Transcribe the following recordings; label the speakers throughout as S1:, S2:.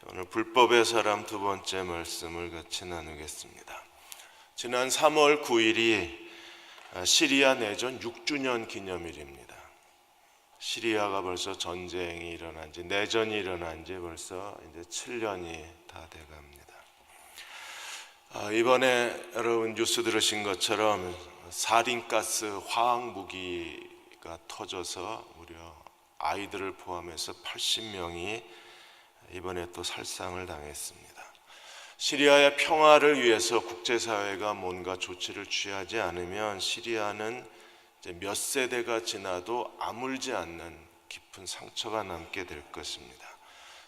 S1: 오늘 불법의 사람 두 번째 말씀을 같이 나누겠습니다. 지난 3월 9일이 시리아 내전 6주년 기념일입니다. 시리아가 벌써 전쟁이 일어난 지, 내전이 일어난 지 벌써 이제 7년이 다 돼갑니다. 이번에 여러분 뉴스 들으신 것처럼 사린가스 화학무기가 터져서 무려 아이들을 포함해서 80명이 이번에 또 살상을 당했습니다. 시리아의 평화를 위해서 국제사회가 뭔가 조치를 취하지 않으면 시리아는 이제 몇 세대가 지나도 아물지 않는 깊은 상처가 남게 될 것입니다.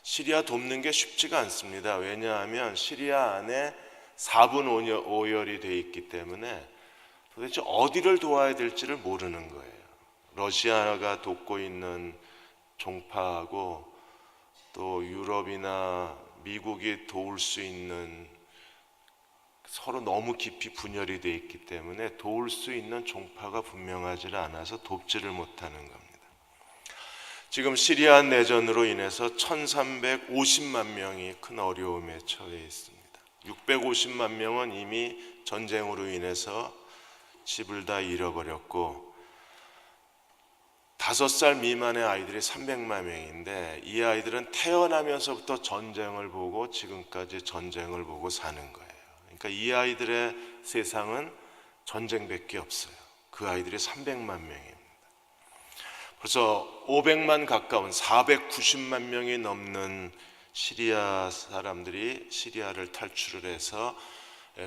S1: 시리아 돕는 게 쉽지가 않습니다. 왜냐하면 시리아 안에 4분 5열이 되어 있기 때문에 도대체 어디를 도와야 될지를 모르는 거예요. 러시아가 돕고 있는 종파하고 또 유럽이나 미국이 도울 수 있는 서로 너무 깊이 분열이 되어 있기 때문에 도울 수 있는 종파가 분명하지 않아서 돕지를 못하는 겁니다. 지금 시리아 내전으로 인해서 1350만 명이 큰 어려움에 처해 있습니다. 650만 명은 이미 전쟁으로 인해서 집을 다 잃어버렸고 5살 미만의 아이들이 300만 명인데 이 아이들은 태어나면서부터 전쟁을 보고 지금까지 전쟁을 보고 사는 거예요. 그러니까 이 아이들의 세상은 전쟁밖에 없어요. 그 아이들이 300만 명입니다. 벌써 500만 가까운 490만 명이 넘는 시리아 사람들이 시리아를 탈출을 해서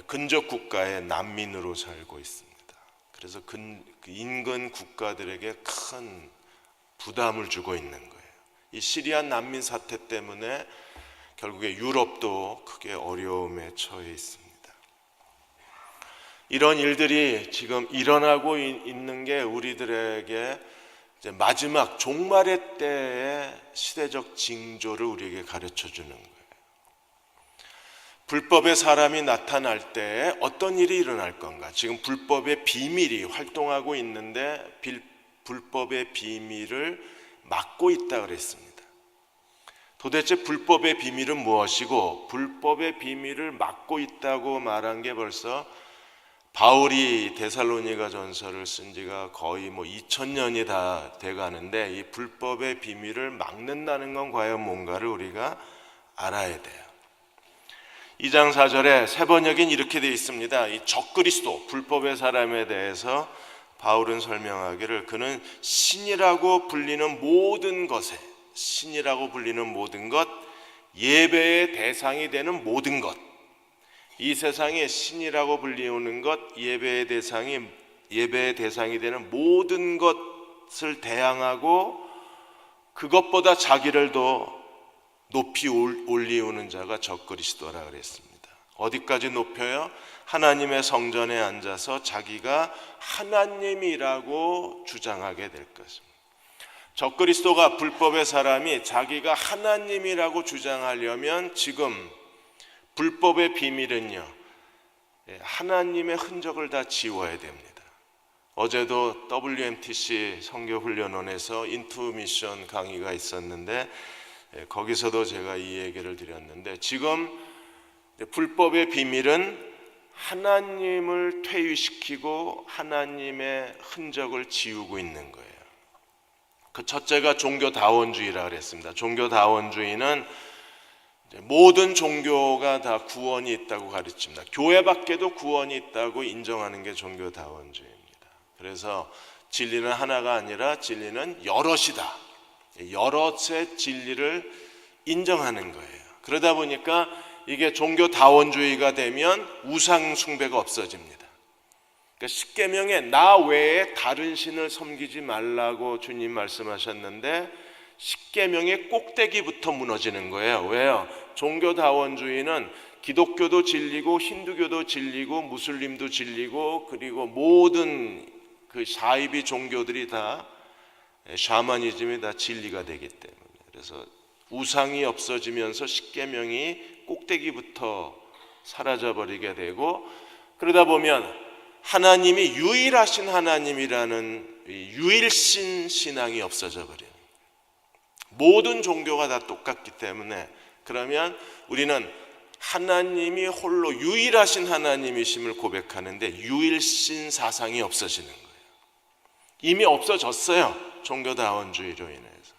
S1: 근접 국가의 난민으로 살고 있습니다. 그래서 인근 국가들에게 큰 부담을 주고 있는 거예요. 이 시리아 난민 사태 때문에 결국에 유럽도 크게 어려움에 처해 있습니다. 이런 일들이 지금 일어나고 있는 게 우리들에게 이제 마지막 종말의 때의 시대적 징조를 우리에게 가르쳐 주는 거예요. 불법의 사람이 나타날 때 어떤 일이 일어날 건가? 지금 불법의 비밀이 활동하고 있는데 불법의 비밀을 막고 있다 그랬습니다. 도대체 불법의 비밀은 무엇이고 불법의 비밀을 막고 있다고 말한 게 벌써 바울이 데살로니가 전서를 쓴 지가 거의 2000년이 다 돼가는데 이 불법의 비밀을 막는다는 건 과연 뭔가를 우리가 알아야 돼요. 2장 4절에 세 번역엔 이렇게 되어 있습니다. 이 적그리스도 불법의 사람에 대해서 바울은 설명하기를 그는 신이라고 불리는 모든 것에 신이라고 불리는 모든 것 예배의 대상이 되는 모든 것 이 세상에 신이라고 불리우는 것 예배의 대상이 되는 모든 것을 대항하고 그것보다 자기를 더 높이 올리우는 자가 적그리스도라 그랬습니다. 어디까지 높여요? 하나님의 성전에 앉아서 자기가 하나님이라고 주장하게 될 것입니다. 적그리스도가 불법의 사람이 자기가 하나님이라고 주장하려면 지금 불법의 비밀은요 하나님의 흔적을 다 지워야 됩니다. 어제도 WMTC 선교훈련원에서 인투미션 강의가 있었는데 거기서도 제가 이 얘기를 드렸는데 지금 불법의 비밀은 하나님을 퇴위시키고 하나님의 흔적을 지우고 있는 거예요. 그 첫째가 종교다원주의라 그랬습니다. 종교다원주의는 모든 종교가 다 구원이 있다고 가르칩니다. 교회 밖에도 구원이 있다고 인정하는 게 종교다원주의입니다. 그래서 진리는 하나가 아니라 진리는 여럿이다. 여럿의 진리를 인정하는 거예요. 그러다 보니까 이게 종교다원주의가 되면 우상 숭배가 없어집니다. 그러니까 십계명에 나 외에 다른 신을 섬기지 말라고 주님 말씀하셨는데 십계명의 꼭대기부터 무너지는 거예요. 왜요? 종교다원주의는 기독교도 진리고 힌두교도 진리고 무슬림도 진리고 그리고 모든 그 사이비 종교들이 다 샤머니즘이 다 진리가 되기 때문에 그래서 우상이 없어지면서 십계명이 꼭대기부터 사라져버리게 되고 그러다 보면 하나님이 유일하신 하나님이라는 유일신 신앙이 없어져 버려요. 모든 종교가 다 똑같기 때문에 그러면 우리는 하나님이 홀로 유일하신 하나님이심을 고백하는데 유일신 사상이 없어지는 거예요. 이미 없어졌어요. 종교다원주의로 인해서.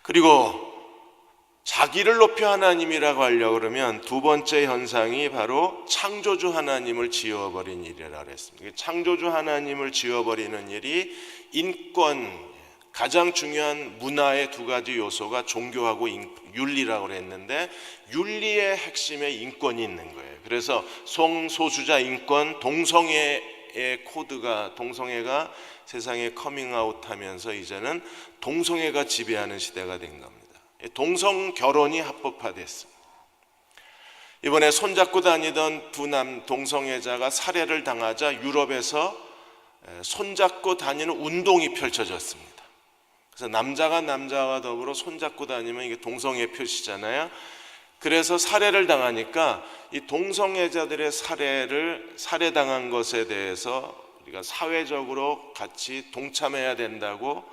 S1: 그리고 자기를 높여 하나님이라고 하려고 그러면 두 번째 현상이 바로 창조주 하나님을 지워버린 일이라고 그랬습니다. 창조주 하나님을 지워버리는 일이 인권, 가장 중요한 문화의 두 가지 요소가 종교하고 윤리라고 그랬는데 윤리의 핵심에 인권이 있는 거예요. 그래서 성소수자 인권, 동성애의 코드가, 동성애가 세상에 커밍아웃하면서 이제는 동성애가 지배하는 시대가 된 겁니다. 동성 결혼이 합법화됐습니다. 이번에 손잡고 다니던 두 동성애자가 살해를 당하자 유럽에서 손잡고 다니는 운동이 펼쳐졌습니다. 그래서 남자가 남자와 더불어 손잡고 다니면 이게 동성애 표시잖아요. 그래서 살해를 당하니까 이 동성애자들의 살해당한 것에 대해서 우리가 사회적으로 같이 동참해야 된다고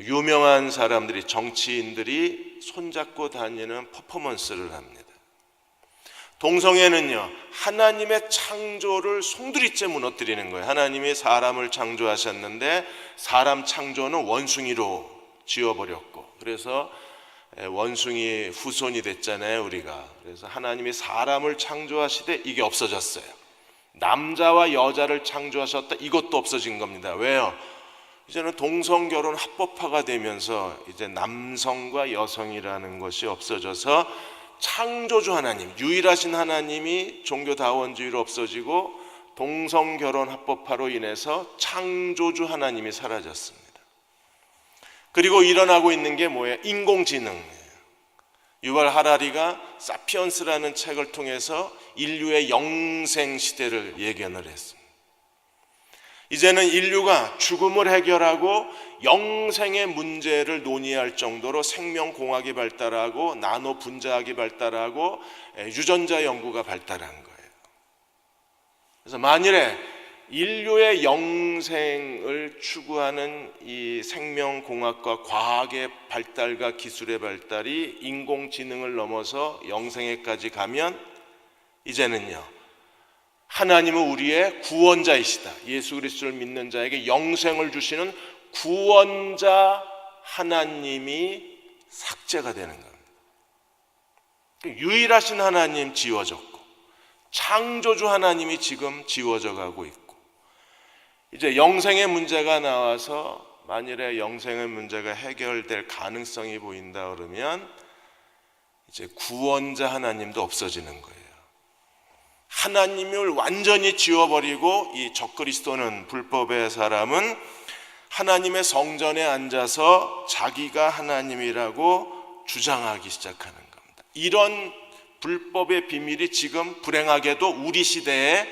S1: 유명한 사람들이, 정치인들이 손잡고 다니는 퍼포먼스를 합니다. 동성애는요, 하나님의 창조를 송두리째 무너뜨리는 거예요. 하나님이 사람을 창조하셨는데 사람 창조는 원숭이로 지어버렸고, 그래서 원숭이 후손이 됐잖아요, 우리가. 그래서 하나님이 사람을 창조하시되 이게 없어졌어요. 남자와 여자를 창조하셨다, 이것도 없어진 겁니다. 왜요? 이제는 동성결혼 합법화가 되면서 이제 남성과 여성이라는 것이 없어져서 창조주 하나님, 유일하신 하나님이 종교다원주의로 없어지고 동성결혼 합법화로 인해서 창조주 하나님이 사라졌습니다. 그리고 일어나고 있는 게 뭐예요? 인공지능이에요. 유발 하라리가 사피언스라는 책을 통해서 인류의 영생 시대를 예견을 했습니다. 이제는 인류가 죽음을 해결하고 영생의 문제를 논의할 정도로 생명공학이 발달하고 나노 분자학이 발달하고 유전자 연구가 발달한 거예요. 그래서 만일에 인류의 영생을 추구하는 이 생명공학과 과학의 발달과 기술의 발달이 인공지능을 넘어서 영생에까지 가면 이제는요, 하나님은 우리의 구원자이시다. 예수 그리스도를 믿는 자에게 영생을 주시는 구원자 하나님이 삭제가 되는 겁니다. 유일하신 하나님 지워졌고 창조주 하나님이 지금 지워져 가고 있고, 이제 영생의 문제가 나와서 만일에 영생의 문제가 해결될 가능성이 보인다 그러면 이제 구원자 하나님도 없어지는 거예요. 하나님을 완전히 지워버리고 이 적그리스도는, 불법의 사람은 하나님의 성전에 앉아서 자기가 하나님이라고 주장하기 시작하는 겁니다. 이런 불법의 비밀이 지금 불행하게도 우리 시대에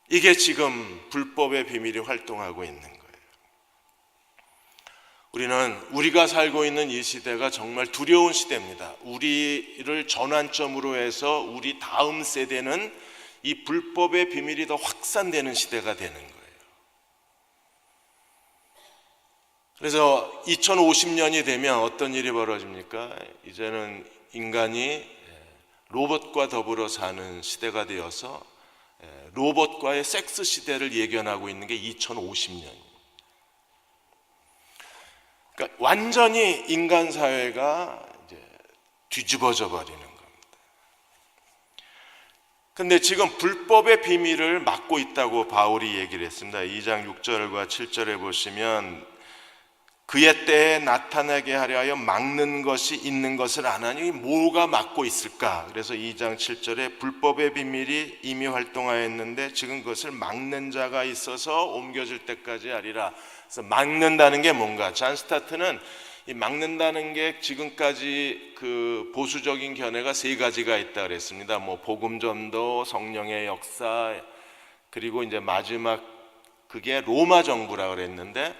S1: 이게 지금 불법의 비밀이 활동하고 있는 거예요. 우리가 살고 있는 이 시대가 정말 두려운 시대입니다. 우리를 전환점으로 해서 우리 다음 세대는 이 불법의 비밀이 더 확산되는 시대가 되는 거예요. 그래서 2050년이 되면 어떤 일이 벌어집니까? 이제는 인간이 로봇과 더불어 사는 시대가 되어서 로봇과의 섹스 시대를 예견하고 있는 게 2050년이에요. 그러니까 완전히 인간 사회가 이제 뒤집어져 버리는 겁니다. 근데 지금 불법의 비밀을 막고 있다고 바울이 얘기를 했습니다. 2장 6절과 7절에 보시면 그의 때에 나타나게 하려 하여 막는 것이 있는 것을 안 하니 뭐가 막고 있을까? 그래서 2장 7절에 불법의 비밀이 이미 활동하였는데 지금 그것을 막는 자가 있어서 옮겨질 때까지 하리라. 그래서 막는다는 게 뭔가? 잔 스타트는 이 막는다는 게 지금까지 그 보수적인 견해가 세 가지가 있다 그랬습니다. 뭐 복음 전도, 성령의 역사, 그리고 이제 마지막 그게 로마 정부라 그랬는데,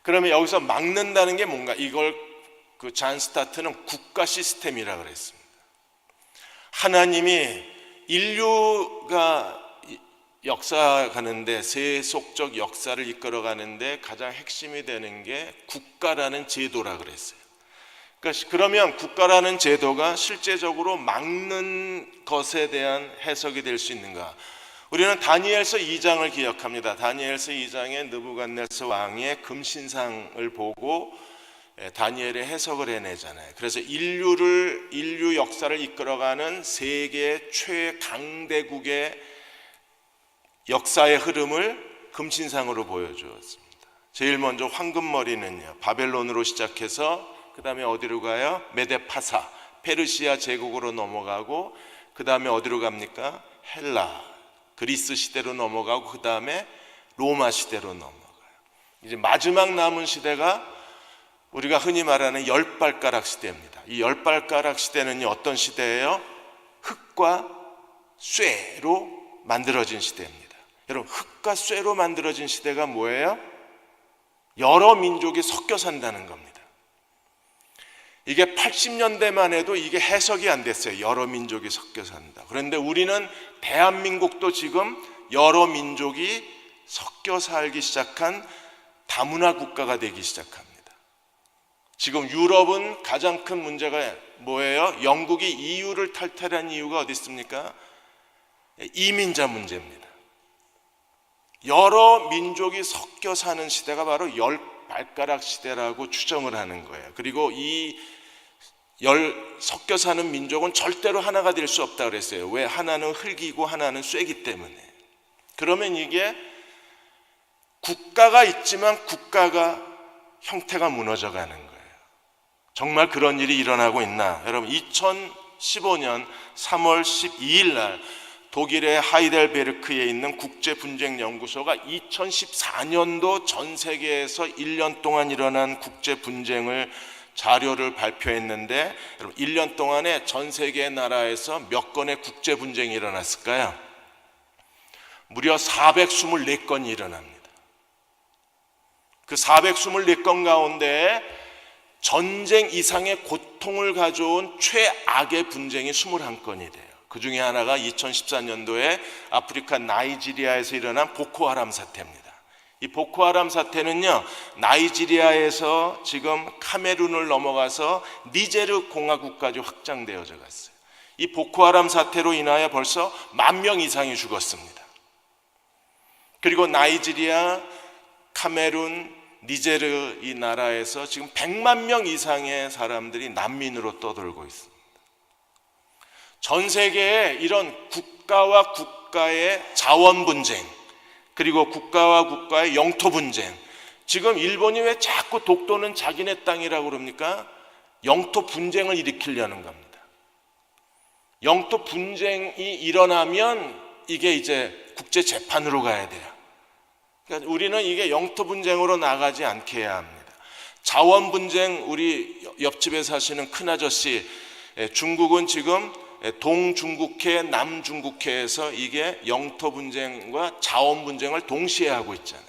S1: 그러면 여기서 막는다는 게 뭔가? 이걸 그 잔 스타트는 국가 시스템이라 그랬습니다. 하나님이 인류가 역사가는데, 세속적 역사를 이끌어가는데 가장 핵심이 되는 게 국가라는 제도라 그랬어요. 그러면 국가라는 제도가 실제적으로 막는 것에 대한 해석이 될 수 있는가? 우리는 다니엘서 2장을 기억합니다. 다니엘서 2장에 느부갓네살 왕의 금신상을 보고 다니엘의 해석을 해내잖아요. 그래서 인류 역사를 이끌어가는 세계 최강대국의 역사의 흐름을 금신상으로 보여주었습니다. 제일 먼저 황금머리는요, 바벨론으로 시작해서 그 다음에 어디로 가요? 메데파사, 페르시아 제국으로 넘어가고 그 다음에 어디로 갑니까? 헬라, 그리스 시대로 넘어가고 그 다음에 로마 시대로 넘어가요. 이제 마지막 남은 시대가 우리가 흔히 말하는 열발가락 시대입니다. 이 열발가락 시대는 어떤 시대예요? 흙과 쇠로 만들어진 시대입니다. 여러분, 흙과 쇠로 만들어진 시대가 뭐예요? 여러 민족이 섞여 산다는 겁니다. 이게 80년대만 해도 이게 해석이 안 됐어요. 여러 민족이 섞여 산다. 그런데 우리는 대한민국도 지금 여러 민족이 섞여 살기 시작한 다문화 국가가 되기 시작합니다. 지금 유럽은 가장 큰 문제가 뭐예요? 영국이 EU를 탈퇴한 이유가 어디 있습니까? 이민자 문제입니다. 여러 민족이 섞여 사는 시대가 바로 열발가락 시대라고 추정을 하는 거예요. 그리고 이 섞여 사는 민족은 절대로 하나가 될 수 없다 그랬어요. 왜? 하나는 흙이고 하나는 쇠기 때문에. 그러면 이게 국가가 있지만 국가가 형태가 무너져 가는 거예요. 정말 그런 일이 일어나고 있나? 여러분, 2015년 3월 12일 날 독일의 하이델베르크에 있는 국제분쟁연구소가 2014년도 전 세계에서 1년 동안 일어난 국제분쟁을 자료를 발표했는데, 여러분, 1년 동안에 전 세계 나라에서 몇 건의 국제분쟁이 일어났을까요? 무려 424건이 일어납니다. 그 424건 가운데 전쟁 이상의 고통을 가져온 최악의 분쟁이 21건이 돼요. 그 중에 하나가 2014년도에 아프리카 나이지리아에서 일어난 보코하람 사태입니다. 이 보코하람 사태는요, 나이지리아에서 지금 카메룬을 넘어가서 니제르 공화국까지 확장되어져 갔어요. 이 보코하람 사태로 인하여 벌써 10,000명 이상이 죽었습니다. 그리고 나이지리아, 카메룬, 니제르 이 나라에서 지금 100만 명 이상의 사람들이 난민으로 떠돌고 있습니다. 전 세계에 이런 국가와 국가의 자원 분쟁, 그리고 국가와 국가의 영토 분쟁, 지금 일본이 왜 자꾸 독도는 자기네 땅이라고 그럽니까? 영토 분쟁을 일으키려는 겁니다. 영토 분쟁이 일어나면 이게 이제 국제 재판으로 가야 돼요. 그러니까 우리는 이게 영토 분쟁으로 나가지 않게 해야 합니다. 자원 분쟁, 우리 옆집에 사시는 큰아저씨, 중국은 지금 동중국해, 남중국해에서 이게 영토 분쟁과 자원 분쟁을 동시에 하고 있잖아요.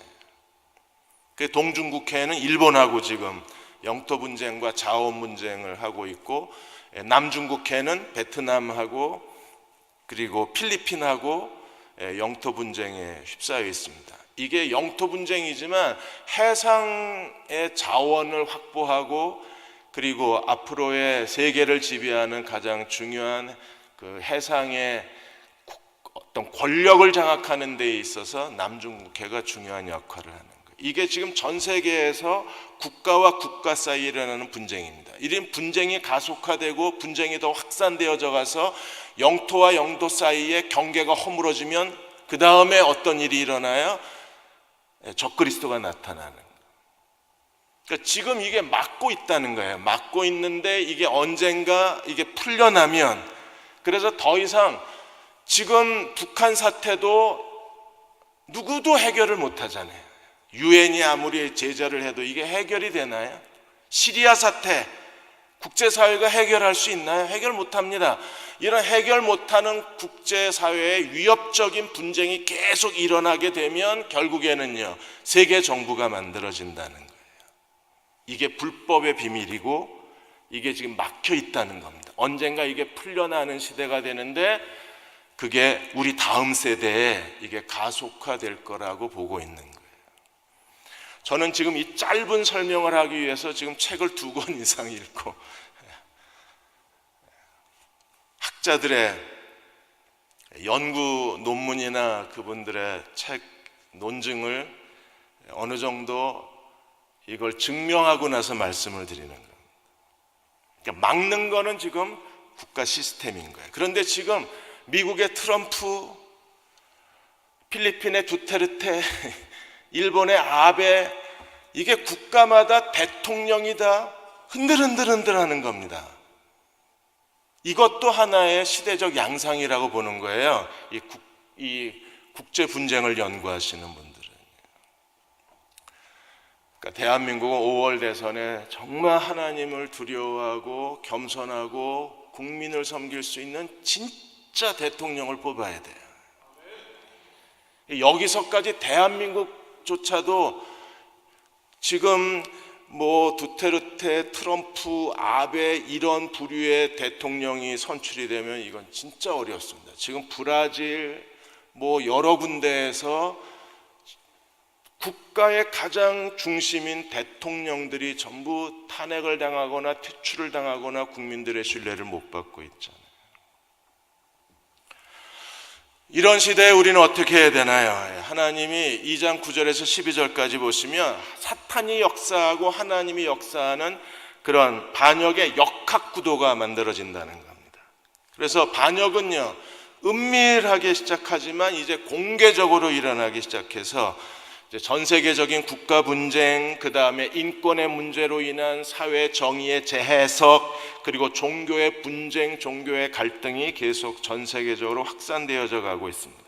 S1: 그 동중국해는 일본하고 지금 영토 분쟁과 자원 분쟁을 하고 있고, 남중국해는 베트남하고 그리고 필리핀하고 영토 분쟁에 휩싸여 있습니다. 이게 영토 분쟁이지만 해상의 자원을 확보하고 그리고 앞으로의 세계를 지배하는 가장 중요한 그 해상의 어떤 권력을 장악하는 데 있어서 남중국해가 중요한 역할을 하는 거예요. 이게 지금 전 세계에서 국가와 국가 사이에 일어나는 분쟁입니다. 이런 분쟁이 가속화되고 분쟁이 더 확산되어져 가서 영토와 영토 사이에 경계가 허물어지면 그 다음에 어떤 일이 일어나요? 적그리스도가 나타나는 거예요. 그러니까 지금 이게 막고 있다는 거예요. 막고 있는데 이게 언젠가 이게 풀려나면, 그래서 더 이상 지금 북한 사태도 누구도 해결을 못 하잖아요. 유엔이 아무리 제재를 해도 이게 해결이 되나요? 시리아 사태, 국제사회가 해결할 수 있나요? 해결 못합니다. 이런 해결 못하는 국제사회의 위협적인 분쟁이 계속 일어나게 되면 결국에는요, 세계 정부가 만들어진다는 거예요. 이게 불법의 비밀이고 이게 지금 막혀 있다는 겁니다. 언젠가 이게 풀려나는 시대가 되는데 그게 우리 다음 세대에 이게 가속화될 거라고 보고 있는 거예요. 저는 지금 이 짧은 설명을 하기 위해서 지금 책을 2권 이상 읽고 학자들의 연구 논문이나 그분들의 책 논증을 어느 정도 이걸 증명하고 나서 말씀을 드리는 겁니다. 그러니까 막는 거는 지금 국가 시스템인 거예요. 그런데 지금 미국의 트럼프, 필리핀의 두테르테, 일본의 아베, 이게 국가마다 대통령이 다 흔들흔들 하는 겁니다. 이것도 하나의 시대적 양상이라고 보는 거예요. 이 국제 분쟁을 연구하시는 분들은. 그러니까 대한민국은 5월 대선에 정말 하나님을 두려워하고 겸손하고 국민을 섬길 수 있는 진짜 대통령을 뽑아야 돼요. 여기서까지 대한민국조차도 지금 두테르테, 트럼프, 아베 이런 부류의 대통령이 선출이 되면 이건 진짜 어렵습니다. 지금 브라질 여러 군데에서 국가의 가장 중심인 대통령들이 전부 탄핵을 당하거나 퇴출을 당하거나 국민들의 신뢰를 못 받고 있잖아요. 이런 시대에 우리는 어떻게 해야 되나요? 하나님이 2장 9절에서 12절까지 보시면 사탄이 역사하고 하나님이 역사하는 그런 반역의 역학구도가 만들어진다는 겁니다. 그래서 반역은요, 은밀하게 시작하지만 이제 공개적으로 일어나기 시작해서 전 세계적인 국가 분쟁, 그 다음에 인권의 문제로 인한 사회 정의의 재해석, 그리고 종교의 분쟁, 종교의 갈등이 계속 전 세계적으로 확산되어져 가고 있습니다.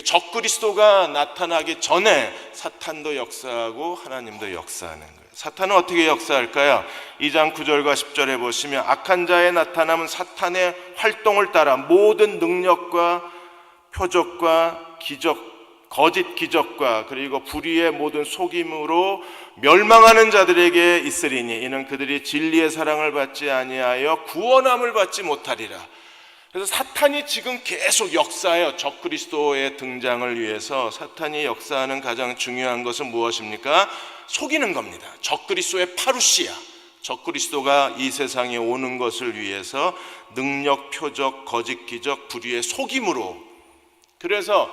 S1: 적그리스도가 나타나기 전에 사탄도 역사하고 하나님도 역사하는 거예요. 사탄은 어떻게 역사할까요? 2장 9절과 10절에 보시면 악한 자의 나타남은 사탄의 활동을 따라 모든 능력과 표적과 기적, 거짓 기적과 그리고 불의의 모든 속임으로 멸망하는 자들에게 있으리니 이는 그들이 진리의 사랑을 받지 아니하여 구원함을 받지 못하리라. 그래서 사탄이 지금 계속 역사해요. 적그리스도의 등장을 위해서 사탄이 역사하는 가장 중요한 것은 무엇입니까? 속이는 겁니다. 적그리스도의 파루시아, 적그리스도가 이 세상에 오는 것을 위해서 능력, 표적, 거짓 기적, 불의의 속임으로. 그래서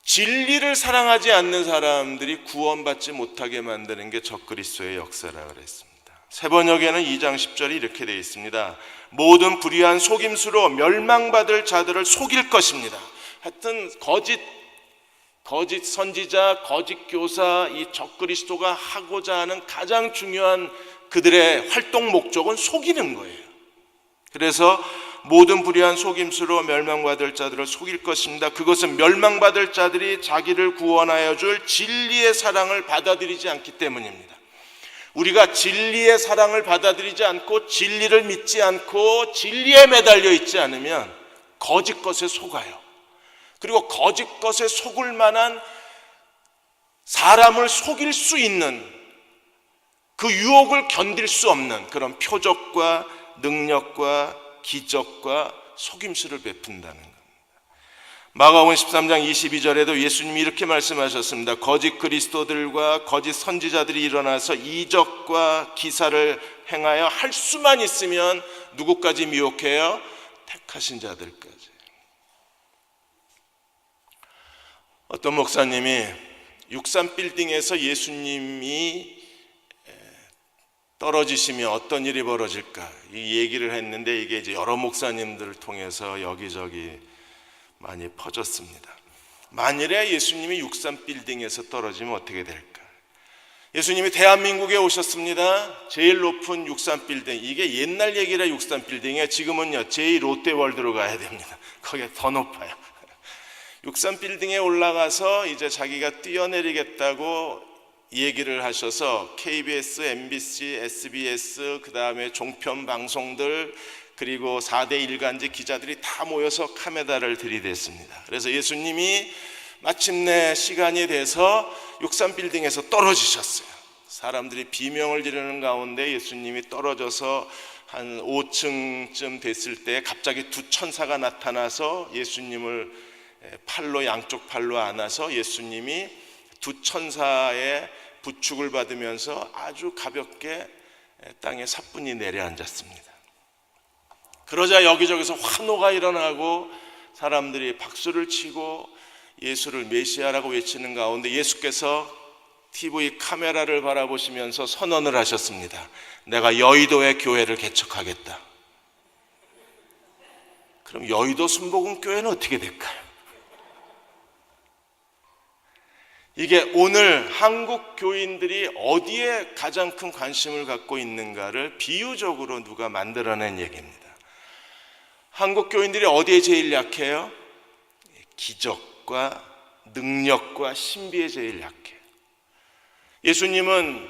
S1: 진리를 사랑하지 않는 사람들이 구원받지 못하게 만드는 게 적그리스도의 역사라고 그랬습니다. 세번역에는 2장 10절이 이렇게 되어 있습니다. 모든 불의한 속임수로 멸망받을 자들을 속일 것입니다. 하여튼 거짓 선지자, 거짓 교사, 이 적그리스도가 하고자 하는 가장 중요한 그들의 활동 목적은 속이는 거예요. 그래서 모든 불의한 속임수로 멸망받을 자들을 속일 것입니다. 그것은 멸망받을 자들이 자기를 구원하여 줄 진리의 사랑을 받아들이지 않기 때문입니다. 우리가 진리의 사랑을 받아들이지 않고 진리를 믿지 않고 진리에 매달려 있지 않으면 거짓 것에 속아요. 그리고 거짓 것에 속을 만한 사람을 속일 수 있는 그 유혹을 견딜 수 없는 그런 표적과 능력과 기적과 속임수를 베푼다는 겁니다. 마가복음 13장 22절에도 예수님이 이렇게 말씀하셨습니다. 거짓 그리스도들과 거짓 선지자들이 일어나서 이적과 기사를 행하여 할 수만 있으면 누구까지 미혹해요? 택하신 자들까지. 어떤 목사님이 63빌딩에서 예수님이 떨어지시면 어떤 일이 벌어질까 이 얘기를 했는데 이게 이제 여러 목사님들을 통해서 여기저기 많이 퍼졌습니다. 만일에 예수님이 63빌딩에서 떨어지면 어떻게 될까? 예수님이 대한민국에 오셨습니다. 제일 높은 63빌딩, 이게 옛날 얘기라 63빌딩이에요. 지금은요 제2롯데월드로 가야 됩니다. 거기가 더 높아요. 63빌딩에 올라가서 이제 자기가 뛰어내리겠다고 얘기를 하셔서 KBS, MBC, SBS, 그 다음에 종편 방송들 그리고 4대 일간지 기자들이 다 모여서 카메라를 들이댔습니다. 그래서 예수님이 마침내 시간이 돼서 63빌딩에서 떨어지셨어요. 사람들이 비명을 지르는 가운데 예수님이 떨어져서 한 5층쯤 됐을 때 갑자기 두 천사가 나타나서 예수님을 양쪽 팔로 안아서 예수님이 두 천사의 부축을 받으면서 아주 가볍게 땅에 사뿐히 내려앉았습니다. 그러자 여기저기서 환호가 일어나고 사람들이 박수를 치고 예수를 메시아라고 외치는 가운데 예수께서 TV 카메라를 바라보시면서 선언을 하셨습니다. 내가 여의도에 교회를 개척하겠다. 그럼 여의도 순복음교회는 어떻게 될까요? 이게 오늘 한국 교인들이 어디에 가장 큰 관심을 갖고 있는가를 비유적으로 누가 만들어낸 얘기입니다. 한국 교인들이 어디에 제일 약해요? 기적과 능력과 신비에 제일 약해요. 예수님은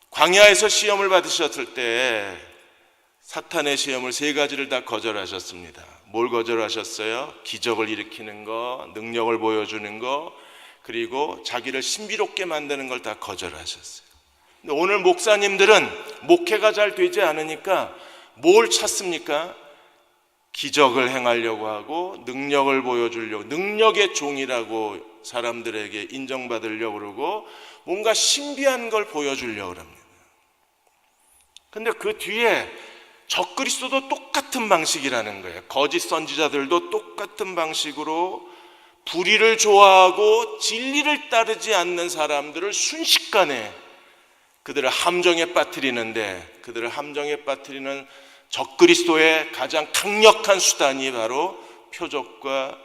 S1: 광야에서 시험을 받으셨을 때 사탄의 시험을 3가지를 다 거절하셨습니다. 뭘 거절하셨어요? 기적을 일으키는 거, 능력을 보여주는 거, 그리고 자기를 신비롭게 만드는 걸 다 거절하셨어요. 근데 오늘 목사님들은 목회가 잘 되지 않으니까 뭘 찾습니까? 기적을 행하려고 하고 능력을 보여주려고, 능력의 종이라고 사람들에게 인정받으려고 그러고 뭔가 신비한 걸 보여주려고 합니다. 근데 그 뒤에 적그리스도도 똑같은 방식이라는 거예요. 거짓 선지자들도 똑같은 방식으로 불의를 좋아하고 진리를 따르지 않는 사람들을 순식간에 그들을 함정에 빠뜨리는데, 그들을 함정에 빠뜨리는 적그리스도의 가장 강력한 수단이 바로 표적과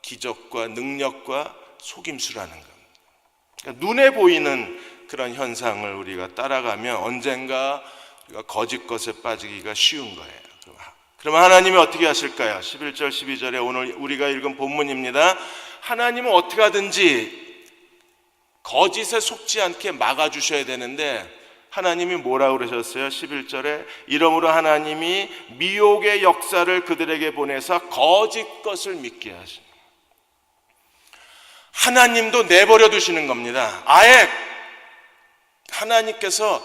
S1: 기적과 능력과 속임수라는 겁니다. 그러니까 눈에 보이는 그런 현상을 우리가 따라가면 언젠가 우리가 거짓 것에 빠지기가 쉬운 거예요. 그러면 하나님이 어떻게 하실까요? 11절 12절에 오늘 우리가 읽은 본문입니다. 하나님은 어떻게 하든지 거짓에 속지 않게 막아주셔야 되는데 하나님이 뭐라고 그러셨어요? 11절에 이러므로 하나님이 미혹의 역사를 그들에게 보내서 거짓 것을 믿게 하십니다. 하나님도 내버려 두시는 겁니다. 아예 하나님께서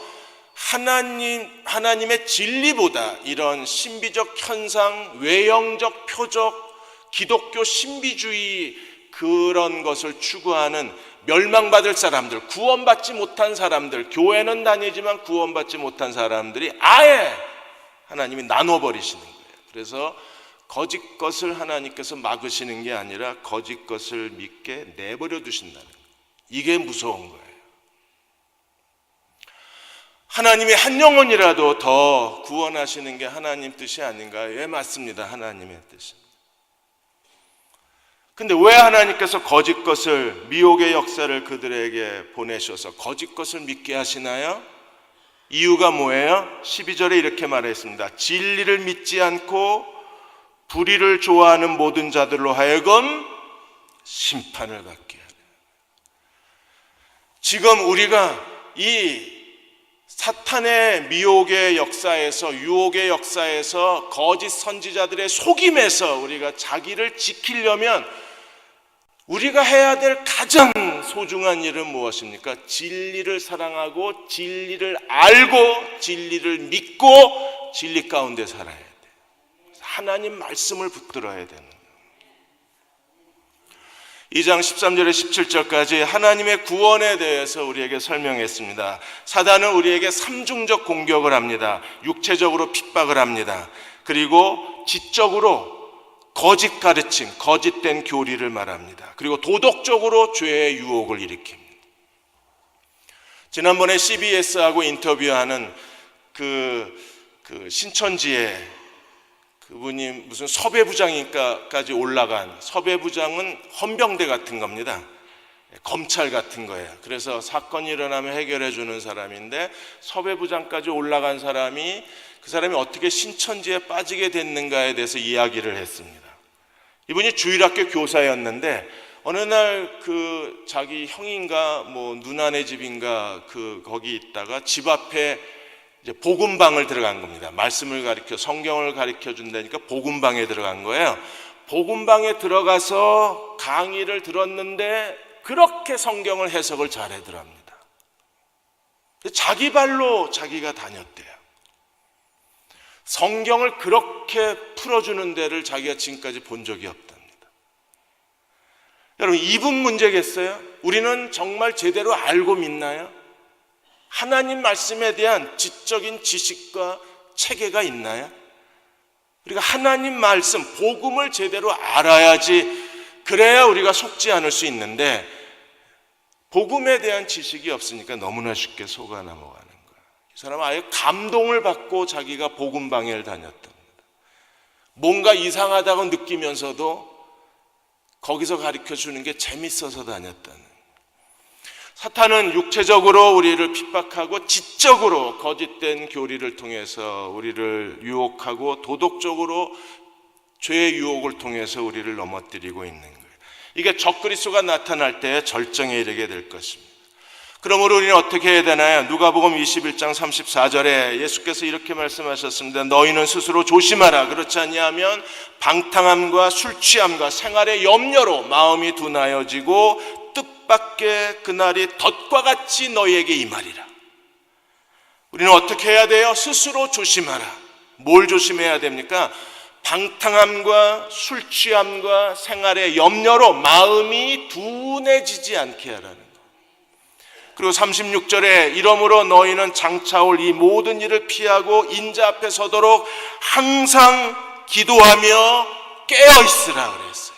S1: 하나님의 진리보다 이런 신비적 현상, 외형적 표적, 기독교 신비주의 그런 것을 추구하는 멸망받을 사람들, 구원받지 못한 사람들, 교회는 다니지만 구원받지 못한 사람들이 아예 하나님이 나눠버리시는 거예요. 그래서 거짓 것을 하나님께서 막으시는 게 아니라 거짓 것을 믿게 내버려 두신다는 거예요. 이게 무서운 거예요. 하나님이 한 영혼이라도 더 구원하시는 게 하나님 뜻이 아닌가요? 예, 맞습니다. 하나님의 뜻입니다. 근데 왜 하나님께서 거짓 것을, 미혹의 역사를 그들에게 보내셔서 거짓 것을 믿게 하시나요? 이유가 뭐예요? 12절에 이렇게 말했습니다. 진리를 믿지 않고 불의를 좋아하는 모든 자들로 하여금 심판을 받게 하려. 지금 우리가 이 사탄의 미혹의 역사에서, 유혹의 역사에서, 거짓 선지자들의 속임에서 우리가 자기를 지키려면 우리가 해야 될 가장 소중한 일은 무엇입니까? 진리를 사랑하고 진리를 알고 진리를 믿고 진리 가운데 살아야 돼요. 하나님 말씀을 붙들어야 되는 거예요. 2장 13절에 17절까지 하나님의 구원에 대해서 우리에게 설명했습니다. 사단은 우리에게 삼중적 공격을 합니다. 육체적으로 핍박을 합니다. 그리고 지적으로 거짓 가르침, 거짓된 교리를 말합니다. 그리고 도덕적으로 죄의 유혹을 일으킵니다. 지난번에 CBS하고 인터뷰하는 그 신천지에 그분이 무슨 섭외부장인가까지 올라간, 섭외부장은 헌병대 같은 겁니다. 검찰 같은 거예요. 그래서 사건이 일어나면 해결해 주는 사람인데 섭외부장까지 올라간 사람이, 그 사람이 어떻게 신천지에 빠지게 됐는가에 대해서 이야기를 했습니다. 이분이 주일학교 교사였는데 어느 날 그 자기 형인가 뭐 누나네 집인가 거기 있다가 집 앞에 이제 복음방을 들어간 겁니다. 말씀을 가르쳐, 성경을 가르쳐 준다니까 복음방에 들어간 거예요. 복음방에 들어가서 강의를 들었는데 그렇게 성경을 해석을 잘하더랍니다. 자기 발로 자기가 다녔대요. 성경을 그렇게 풀어주는 데를 자기가 지금까지 본 적이 없답니다. 여러분, 이분 문제겠어요? 우리는 정말 제대로 알고 믿나요? 하나님 말씀에 대한 지적인 지식과 체계가 있나요? 우리가 하나님 말씀, 복음을 제대로 알아야지, 그래야 우리가 속지 않을 수 있는데 복음에 대한 지식이 없으니까 너무나 쉽게 속아 넘어가는 거야. 이 사람은 아예 감동을 받고 자기가 복음방해를 다녔답니다. 뭔가 이상하다고 느끼면서도 거기서 가르쳐주는 게 재밌어서 다녔다는. 사탄은 육체적으로 우리를 핍박하고 지적으로 거짓된 교리를 통해서 우리를 유혹하고 도덕적으로 죄의 유혹을 통해서 우리를 넘어뜨리고 있는 거예요. 이게 적그리스도가 나타날 때 절정에 이르게 될 것입니다. 그러므로 우리는 어떻게 해야 되나요? 누가복음 21장 34절에 예수께서 이렇게 말씀하셨습니다. 너희는 스스로 조심하라. 그렇지 아니하면 방탕함과 술취함과 생활의 염려로 마음이 둔하여지고 뜻밖의 그날이 덫과 같이 너희에게 임하리라. 우리는 어떻게 해야 돼요? 스스로 조심하라. 뭘 조심해야 됩니까? 방탕함과 술취함과 생활의 염려로 마음이 둔해지지 않게 하라는 것. 그리고 36절에 이러므로 너희는 장차올 이 모든 일을 피하고 인자 앞에 서도록 항상 기도하며 깨어있으라 그랬어요.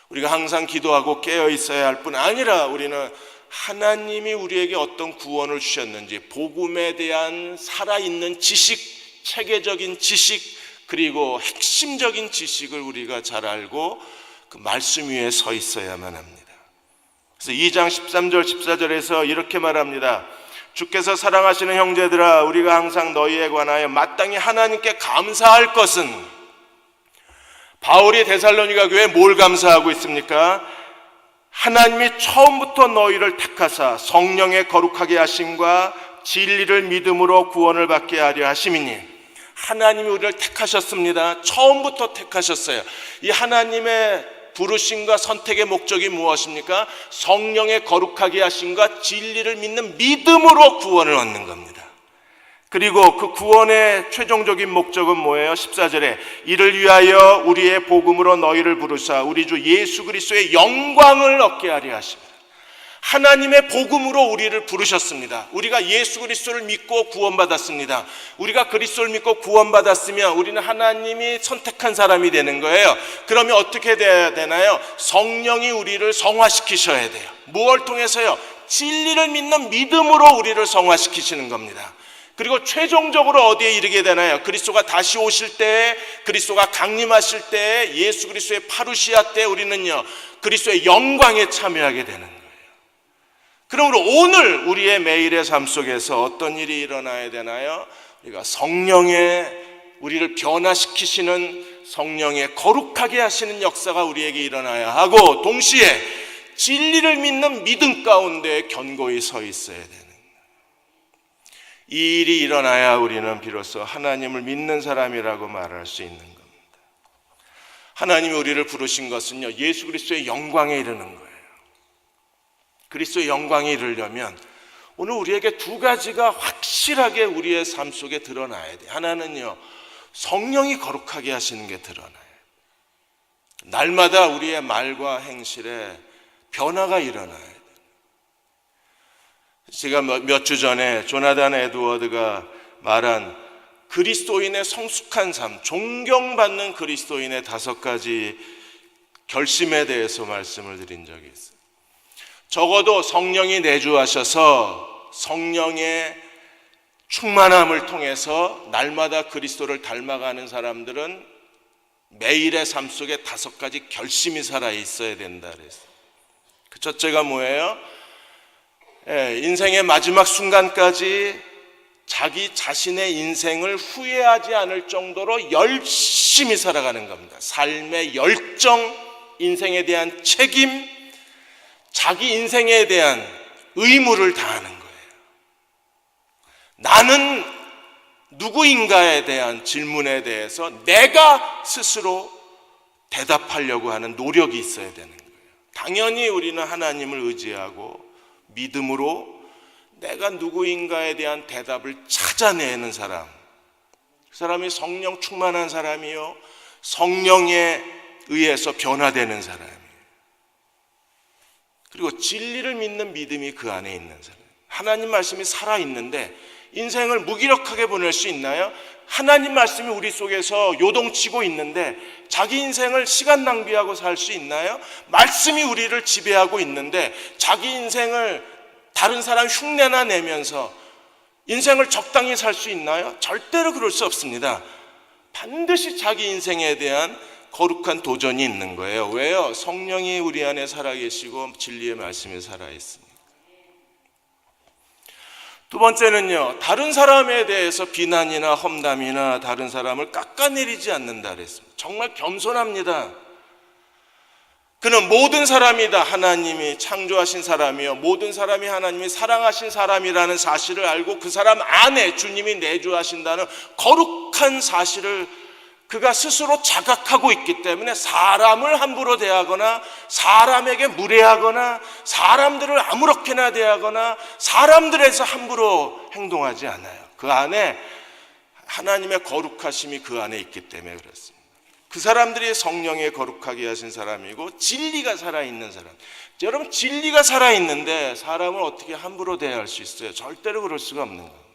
S1: 우리가 항상 기도하고 깨어있어야 할 뿐 아니라 우리는 하나님이 우리에게 어떤 구원을 주셨는지, 복음에 대한 살아있는 지식, 체계적인 지식, 그리고 핵심적인 지식을 우리가 잘 알고 그 말씀 위에 서 있어야만 합니다. 그래서 2장 13절 14절에서 이렇게 말합니다. 주께서 사랑하시는 형제들아, 우리가 항상 너희에 관하여 마땅히 하나님께 감사할 것은, 바울이 데살로니가 교회에 뭘 감사하고 있습니까? 하나님이 처음부터 너희를 택하사 성령의 거룩하게 하심과 진리를 믿음으로 구원을 받게 하려 하심이니. 하나님이 우리를 택하셨습니다. 처음부터 택하셨어요. 이 하나님의 부르심과 선택의 목적이 무엇입니까? 성령의 거룩하게 하심과 진리를 믿는 믿음으로 구원을 얻는 겁니다. 그리고 그 구원의 최종적인 목적은 뭐예요? 14절에 이를 위하여 우리의 복음으로 너희를 부르사 우리 주 예수 그리스도의 영광을 얻게 하려 하십니다. 하나님의 복음으로 우리를 부르셨습니다. 우리가 예수 그리스도를 믿고 구원받았습니다. 우리가 그리스도를 믿고 구원받았으면 우리는 하나님이 선택한 사람이 되는 거예요. 그러면 어떻게 돼야 되나요? 성령이 우리를 성화시키셔야 돼요. 무엇을 통해서요? 진리를 믿는 믿음으로 우리를 성화시키시는 겁니다. 그리고 최종적으로 어디에 이르게 되나요? 그리스도가 다시 오실 때, 그리스도가 강림하실 때, 예수 그리스도의 파루시아 때 우리는요 그리스도의 영광에 참여하게 되는 거예요. 그러므로 오늘 우리의 매일의 삶 속에서 어떤 일이 일어나야 되나요? 우리가 성령의 우리를 변화시키시는, 성령의 거룩하게 하시는 역사가 우리에게 일어나야 하고, 동시에 진리를 믿는 믿음 가운데 견고히 서 있어야 되는, 이 일이 일어나야 우리는 비로소 하나님을 믿는 사람이라고 말할 수 있는 겁니다. 하나님이 우리를 부르신 것은요 예수 그리스도의 영광에 이르는 거예요. 그리스도의 영광에 이르려면 오늘 우리에게 두 가지가 확실하게 우리의 삶 속에 드러나야 돼요. 하나는요 성령이 거룩하게 하시는 게 드러나요. 날마다 우리의 말과 행실에 변화가 일어나야 돼요. 제가 몇 주 전에 조나단 에드워드가 말한 그리스도인의 성숙한 삶, 존경받는 그리스도인의 5가지 결심에 대해서 말씀을 드린 적이 있어요. 적어도 성령이 내주하셔서 성령의 충만함을 통해서 날마다 그리스도를 닮아가는 사람들은 매일의 삶 속에 5가지 결심이 살아 있어야 된다 그랬어요. 그 첫째가 뭐예요? 인생의 마지막 순간까지 자기 자신의 인생을 후회하지 않을 정도로 열심히 살아가는 겁니다. 삶의 열정, 인생에 대한 책임, 자기 인생에 대한 의무를 다하는 거예요. 나는 누구인가에 대한 질문에 대해서 내가 스스로 대답하려고 하는 노력이 있어야 되는 거예요. 당연히 우리는 하나님을 의지하고 믿음으로 내가 누구인가에 대한 대답을 찾아내는 사람, 그 사람이 성령 충만한 사람이요 성령에 의해서 변화되는 사람이에요. 그리고 진리를 믿는 믿음이 그 안에 있는 사람. 하나님 말씀이 살아있는데 인생을 무기력하게 보낼 수 있나요? 하나님 말씀이 우리 속에서 요동치고 있는데 자기 인생을 시간 낭비하고 살 수 있나요? 말씀이 우리를 지배하고 있는데 자기 인생을 다른 사람 흉내나 내면서 인생을 적당히 살 수 있나요? 절대로 그럴 수 없습니다. 반드시 자기 인생에 대한 거룩한 도전이 있는 거예요. 왜요? 성령이 우리 안에 살아계시고 진리의 말씀이 살아있습니다. 두 번째는요, 다른 사람에 대해서 비난이나 험담이나 다른 사람을 깎아내리지 않는다 그랬습니다. 정말 겸손합니다. 그는 모든 사람이다 하나님이 창조하신 사람이요, 모든 사람이 하나님이 사랑하신 사람이라는 사실을 알고 그 사람 안에 주님이 내주하신다는 거룩한 사실을 그가 스스로 자각하고 있기 때문에 사람을 함부로 대하거나 사람에게 무례하거나 사람들을 아무렇게나 대하거나 사람들에서 함부로 행동하지 않아요. 그 안에 하나님의 거룩하심이 그 안에 있기 때문에 그렇습니다. 그 사람들이 성령에 거룩하게 하신 사람이고 진리가 살아있는 사람. 여러분, 진리가 살아있는데 사람을 어떻게 함부로 대할 수 있어요? 절대로 그럴 수가 없는 거예요.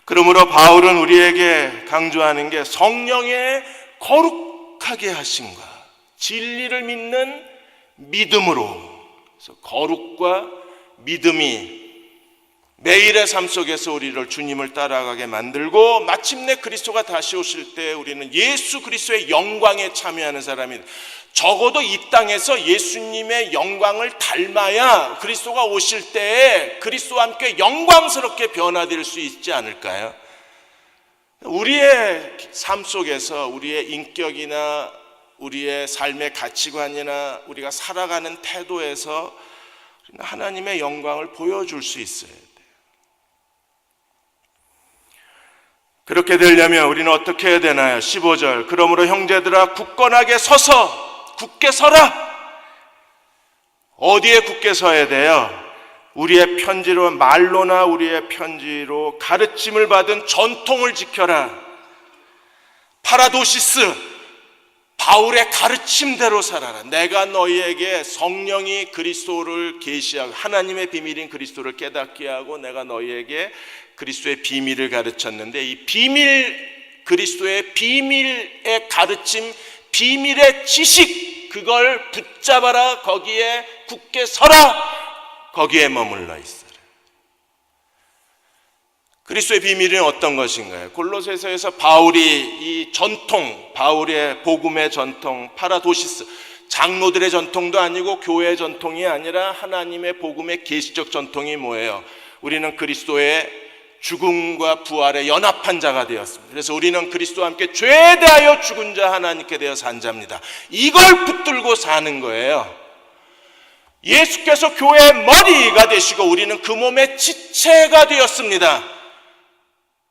S1: 그러므로 바울은 우리에게 강조하는 게 성령의 거룩하게 하심과 진리를 믿는 믿음으로, 그래서 거룩과 믿음이 매일의 삶 속에서 우리를 주님을 따라가게 만들고 마침내 그리스도가 다시 오실 때 우리는 예수 그리스도의 영광에 참여하는 사람이, 적어도 이 땅에서 예수님의 영광을 닮아야 그리스도가 오실 때에 그리스도와 함께 영광스럽게 변화될 수 있지 않을까요? 우리의 삶 속에서 우리의 인격이나 우리의 삶의 가치관이나 우리가 살아가는 태도에서 하나님의 영광을 보여줄 수 있어야 돼요. 그렇게 되려면 우리는 어떻게 해야 되나요? 15절, 그러므로 형제들아 굳건하게 서서, 굳게 서라. 어디에 굳게 서야 돼요? 우리의 편지로, 말로나 우리의 편지로 가르침을 받은 전통을 지켜라. 파라도시스, 바울의 가르침대로 살아라. 내가 너희에게 성령이 그리스도를 계시하고 하나님의 비밀인 그리스도를 깨닫게 하고 내가 너희에게 그리스도의 비밀을 가르쳤는데, 이 비밀, 그리스도의 비밀의 가르침, 비밀의 지식, 그걸 붙잡아라. 거기에 굳게 서라. 거기에 머물러 있어라. 그리스도의 비밀은 어떤 것인가요? 골로새서에서 바울이 이 전통, 바울의 복음의 전통, 파라도시스, 장로들의 전통도 아니고 교회의 전통이 아니라 하나님의 복음의 계시적 전통이 뭐예요? 우리는 그리스도의 죽음과 부활에 연합한 자가 되었습니다. 그래서 우리는 그리스도와 함께 죄에 대하여 죽은 자, 하나님께 대하여 산 자입니다. 이걸 붙들고 사는 거예요. 예수께서 교회의 머리가 되시고 우리는 그 몸의 지체가 되었습니다.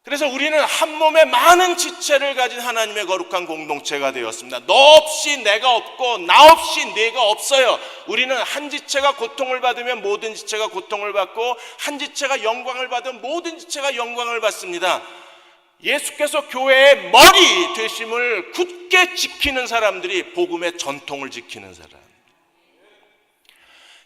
S1: 그래서 우리는 한 몸에 많은 지체를 가진 하나님의 거룩한 공동체가 되었습니다. 너 없이 내가 없고 나 없이 네가 없어요. 우리는 한 지체가 고통을 받으면 모든 지체가 고통을 받고 한 지체가 영광을 받으면 모든 지체가 영광을 받습니다. 예수께서 교회의 머리 되심을 굳게 지키는 사람들이 복음의 전통을 지키는 사람.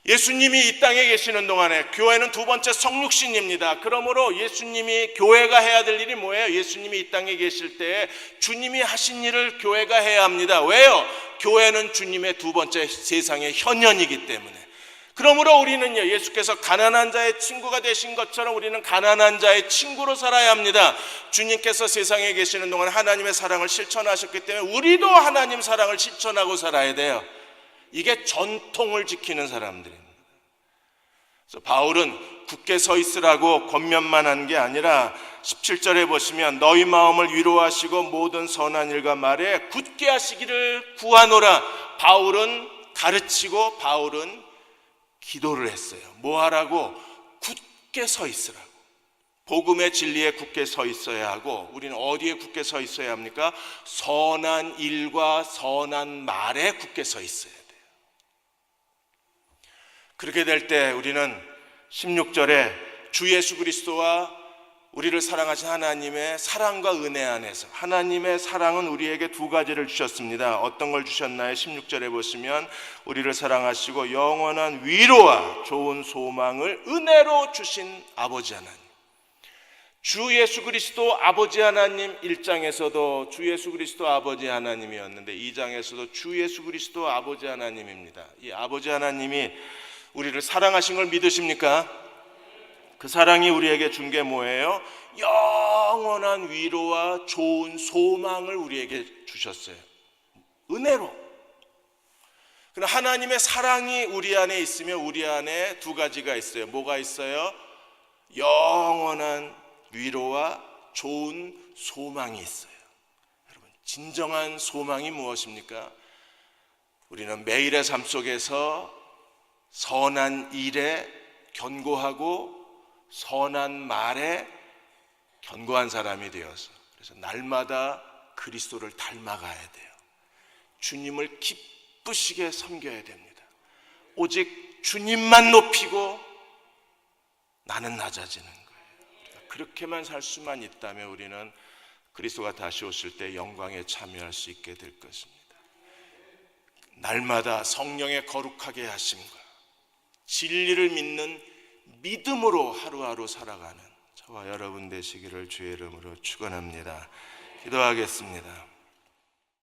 S1: 예수님이 이 땅에 계시는 동안에 교회는 두 번째 성육신입니다. 그러므로 예수님이, 교회가 해야 될 일이 뭐예요? 예수님이 이 땅에 계실 때 주님이 하신 일을 교회가 해야 합니다. 왜요? 교회는 주님의 두 번째 세상의 현현이기 때문에. 그러므로 우리는요, 예수께서 가난한 자의 친구가 되신 것처럼 우리는 가난한 자의 친구로 살아야 합니다. 주님께서 세상에 계시는 동안 하나님의 사랑을 실천하셨기 때문에 우리도 하나님 사랑을 실천하고 살아야 돼요. 이게 전통을 지키는 사람들입니다. 그래서 바울은 굳게 서 있으라고 권면만 한 게 아니라 17절에 보시면 너희 마음을 위로하시고 모든 선한 일과 말에 굳게 하시기를 구하노라. 바울은 가르치고 바울은 기도를 했어요. 뭐 하라고? 굳게 서 있으라고. 복음의 진리에 굳게 서 있어야 하고, 우리는 어디에 굳게 서 있어야 합니까? 선한 일과 선한 말에 굳게 서 있어야 돼요. 그렇게 될 때 우리는 16절에 주 예수 그리스도와 우리를 사랑하신 하나님의 사랑과 은혜 안에서, 하나님의 사랑은 우리에게 두 가지를 주셨습니다. 어떤 걸 주셨나요? 16절에 보시면 우리를 사랑하시고 영원한 위로와 좋은 소망을 은혜로 주신 아버지 하나님. 주 예수 그리스도 아버지 하나님 1장에서도 주 예수 그리스도 아버지 하나님이었는데 2장에서도 주 예수 그리스도 아버지 하나님입니다. 이 아버지 하나님이 우리를 사랑하신 걸 믿으십니까? 그 사랑이 우리에게 준 게 뭐예요? 영원한 위로와 좋은 소망을 우리에게 주셨어요. 은혜로. 그럼 하나님의 사랑이 우리 안에 있으면 우리 안에 두 가지가 있어요. 뭐가 있어요? 영원한 위로와 좋은 소망이 있어요. 여러분, 진정한 소망이 무엇입니까? 우리는 매일의 삶 속에서 선한 일에 견고하고 선한 말에 견고한 사람이 되어서, 그래서 날마다 그리스도를 닮아가야 돼요. 주님을 기쁘시게 섬겨야 됩니다. 오직 주님만 높이고 나는 낮아지는 거예요. 그렇게만 살 수만 있다면 우리는 그리스도가 다시 오실 때 영광에 참여할 수 있게 될 것입니다. 날마다 성령의 거룩하게 하심과 진리를 믿는 믿음으로 하루하루 살아가는 저와 여러분 되시기를 주의 이름으로 축원합니다. 기도하겠습니다.